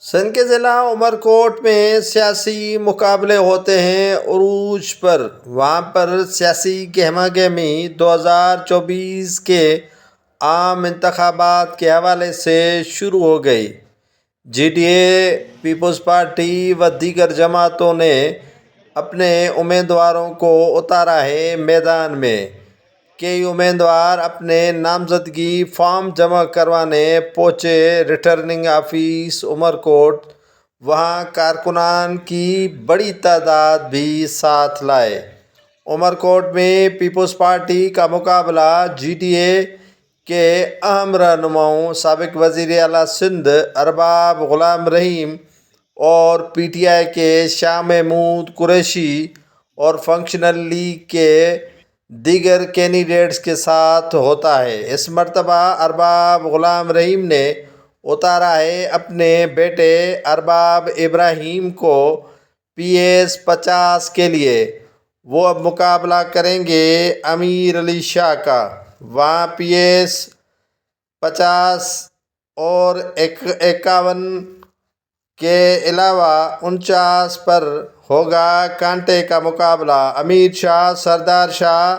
سندھ کے ضلع عمر کوٹ میں سیاسی مقابلے ہوتے ہیں عروج پر۔ وہاں پر سیاسی گہما گہمی 2024 کے عام انتخابات کے حوالے سے شروع ہو گئی۔ G D A, Peoples Party و دیگر جماعتوں نے اپنے امیدواروں کو اتارا ہے میدان میں۔ کئی امیدوار اپنے نامزدگی فارم جمع کروانے پہنچے ریٹرننگ آفس عمر کوٹ۔ وہاں کارکنان کی بڑی تعداد بھی ساتھ لائے۔ عمر کوٹ میں پیپلز پارٹی کا مقابلہ جی ڈی اے کے اہم رہنماؤں سابق وزیر اعلیٰ سندھ ارباب غلام رحیم اور پی ٹی آئی کے شاہ محمود قریشی اور فنکشنل لیگ کے دیگر کینڈیڈیٹس کے ساتھ ہوتا ہے۔ اس مرتبہ ارباب غلام رحیم نے اتارا ہے اپنے بیٹے ارباب ابراہیم کو پی ایس 50 کے لیے۔ وہ اب مقابلہ کریں گے امیر علی شاہ کا۔ وہاں پی ایس 50 اور 51 کے علاوہ 49 پر ہوگا کانٹے کا مقابلہ۔ امیر شاہ، سردار شاہ،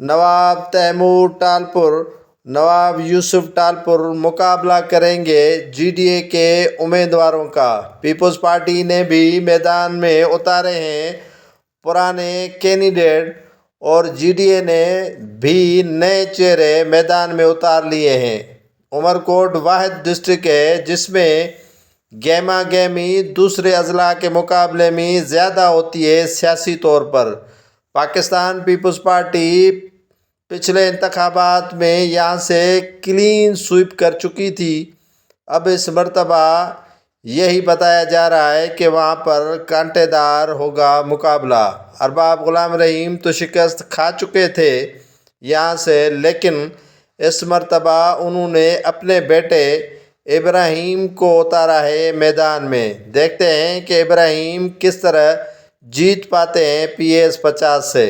نواب تیمور ٹالپور، نواب یوسف ٹالپور مقابلہ کریں گے جی ڈی اے کے امیدواروں کا۔ پیپلز پارٹی نے بھی میدان میں اتارے ہیں پرانے کینڈیڈیٹ اور جی ڈی اے نے بھی نئے چہرے میدان میں اتار لیے ہیں۔ عمر کوٹ واحد ڈسٹرکٹ ہے جس میں گہما گہمی دوسرے اضلاع کے مقابلے میں زیادہ ہوتی ہے۔ سیاسی طور پر پاکستان پیپلز پارٹی پچھلے انتخابات میں یہاں سے کلین سویپ کر چکی تھی۔ اب اس مرتبہ یہی بتایا جا رہا ہے کہ وہاں پر کانٹے دار ہوگا مقابلہ۔ ارباب غلام رحیم تو شکست کھا چکے تھے یہاں سے، لیکن اس مرتبہ انہوں نے اپنے بیٹے ابراہیم کو اتارا ہے میدان میں۔ دیکھتے ہیں کہ ابراہیم کس طرح جیت پاتے ہیں پی ایس 50 سے۔